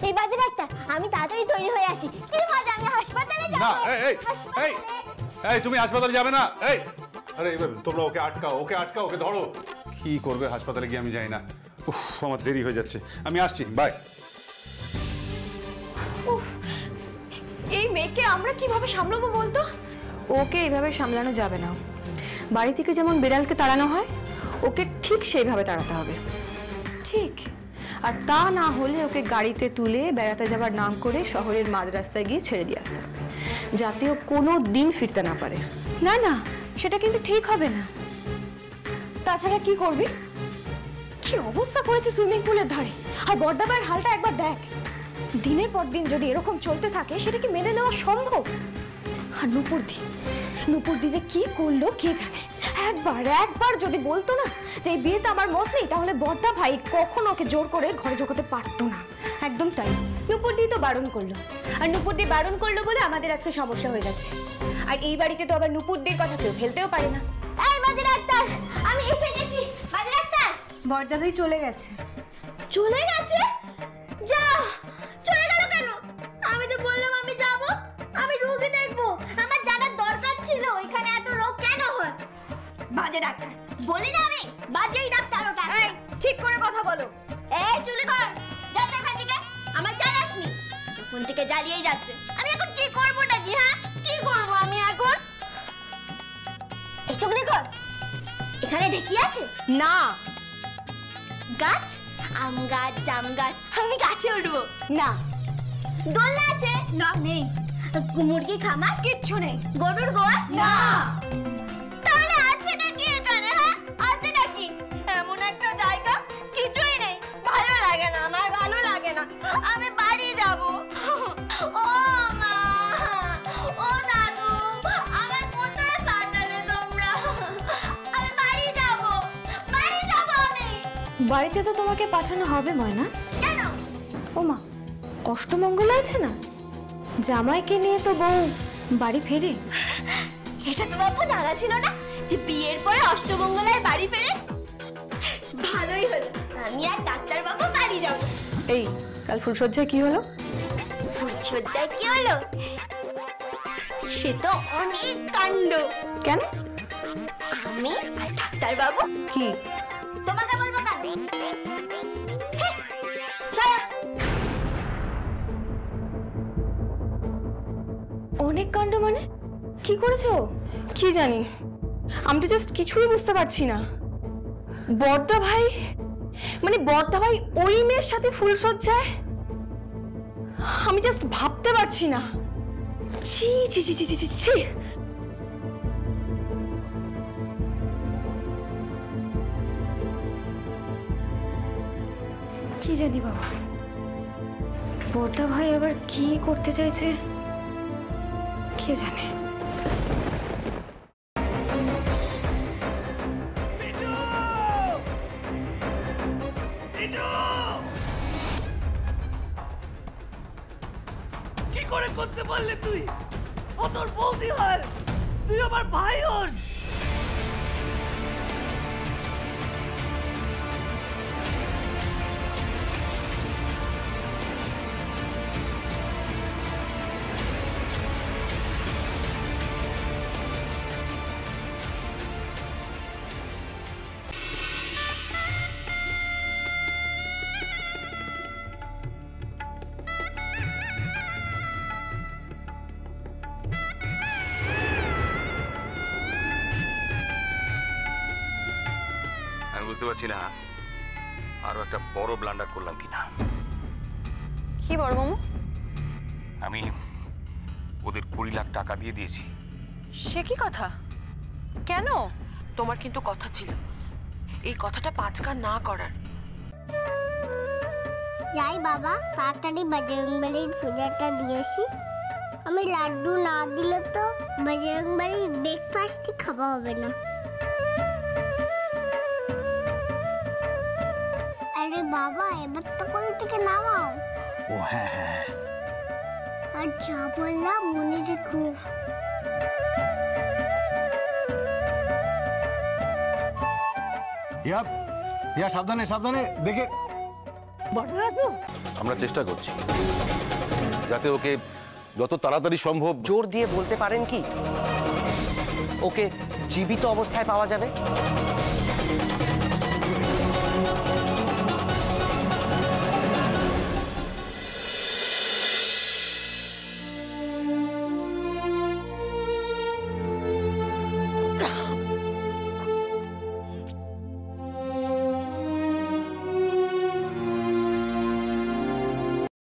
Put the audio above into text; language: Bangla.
এই বাজে ডাক্তার, আমি তাড়াতাড়ি তৈরি হয়ে আসি। কি মজা, আমি হাসপাতালে যাব। না, এই তুমি হাসপাতালে যাবে না। এই আরে তোমরা ওকে আটকাও, ওকে ধরো। কি করবে হাসপাতালে গিয়ে আমি জানি না। উফ, আমার দেরি হয়ে যাচ্ছে, আমি আসছি, বাই। এই মেয়েকে আমরা কিভাবে সামলাবো বলতো? ওকে এইভাবে সামলানো যাবে না। বাড়ি থেকে যেমন বিড়ালকে তাড়ানো হয়, ওকে ঠিক সেইভাবে তাড়াতে হবে। ঠিক। আর তা না হলে ওকে গাড়িতে তুলে বেড়াতে যাবার নাম করে শহরের মাঝ রাস্তায় গিয়ে ছেড়ে দিয়ে আসতে হবে, যাতে ও কোনো দিন ফিরতে না পারে। না না, সেটা কিন্তু ঠিক হবে না। তাছাড়া কি করবি? কি অবস্থা করেছে সুইমিং পুলের ধারে। আর বড়দাবার হালটা একবার দেখ। দিনের পর দিন যদি এরকম চলতে থাকে, সেটা কি মেনে নেওয়া সম্ভব? আর নুপুরদি যে কি করলো কে জানে। একবার যদি বলতো না যে এই বিয়েতে আমার মত নেই, তাহলে বড়দা ভাই কখনো ওকে জোর করে ঘরে ঢোকাতে পারতো না। একদম তাই, নুপুরদি তো বারণ করলো। আর নুপুরদি বারণ করলো বলে আমাদের আজকে সমস্যা হয়ে যাচ্ছে। আর এই বাড়িতে তো আবার নুপুরদির কথা কেউ ফেলতেও পারে না। এই বাজে ডাক্তার, আমি এসে গেছি। বাজে ডাক্তার, বড়দা ভাই চলে গেছে। চলে গেছে? যা, চলে গেল কেন? আমি তো বললাম আমি যাব, আমি রোগী দেখবো। আমার জানার দরকার ছিল এখানে এত রোগ কেন হয়। বাজে ডাক্তার বলি না আমি, বাজেই ডাক্তার ওটা। এই ঠিক করে কথা বলো। এই চুলি কর, যা এখান থেকে। আমার জ্বালাসনি, তখন থেকে জ্বালিয়েই যাচ্ছে। আমি এখন কি করবো নাকি? হ্যাঁ, কি করবো আমি এখন? এই চুলি কর। এখানে ঢেকি আছে? না। গাছ, আম গাছ, জাম গাছ, আমি গাছে উঠবো না। দোলনা আছে? না, নেই। মুরগি খামার? কিচ্ছু নেই। গরুর গোয়াল? না। তাহলে আছে নাকি এখানে? হ্যাঁ, আছে নাকি? এমন একটা জায়গা কিছুই নেই। ভালো লাগে না, আমার ভালো লাগে না। আমি বাড়ি যাব। ও মা, ও দাদু, আমার কোথায় পাঠালে তোমরা? আমি বাড়ি যাব আমি। বাড়িতে তো তোমাকে পাঠানো হবে ময়না। কেন? ও মা, অষ্টমঙ্গলা আছে না, জামাইকে নিয়ে তো বউ বাড়ি ফেরে। এটা তো বাপু জানা ছিল না যে বিয়ের পরে অষ্টমঙ্গলায় বাড়ি ফেরে। ভালোই হলো, আমি আর ডাক্তার বাবু বাড়ি যাব। এই কাল ফুলসজ্জায় কি হলো? ফুলসজ্জায় কি হলো? সে তো অনেক কাণ্ড। কেন? আমি আর ডাক্তার বাবু কি? তোমাকে বলবো কেন? চলো। অনেক কাণ্ড মানে কি করেছো? কি জানি, আমি তো জাস্ট কিছুই বুঝতে পারছি না। বড়দা ভাই ওই মেয়ের সাথে ফুলসজ্জায়? আমি জাস্ট ভাবতে পারছি না। ছি ছি ছি ছি ছি ছি। কি জানি বাবা, বড়দা ভাই আবার কি করতে চাইছে কে জানে। কি করে করতে পারলে তুই? ও তোর বৌদি হয়, তুই আমার ভাই হোস। বুঝতে পারছি না আরো একটা বড় ব্লান্ডার করলাম কিনা। কি বড় মামু? আমি ওদের 20 লাখ টাকা দিয়ে দিয়েছি। সে কি কথা? কেন? তোমার কিন্তু কথা ছিল এই কথাটা 5 কান না করার। যাই বাবা, তাড়াতাড়ি বজরংবলীর পূজাটা দিয়েছি। আমি লাড্ডু না দিলে তো বজরংবলীর ব্রেকফাস্টই খাওয়া হবে না। আরে বাবা, এবার তো কোল থেকে নামাও। ও হ্যাঁ হ্যাঁ, আর যা বললাম মনে রেখো। ইয়া সাবধানে সাবধানে দেখে। বড়রা তো আমরা চেষ্টা করছি যাতে ওকে যত তাড়াতাড়ি সম্ভব। জোর দিয়ে বলতে পারেন কি ওকে জীবিত অবস্থায় পাওয়া যাবে?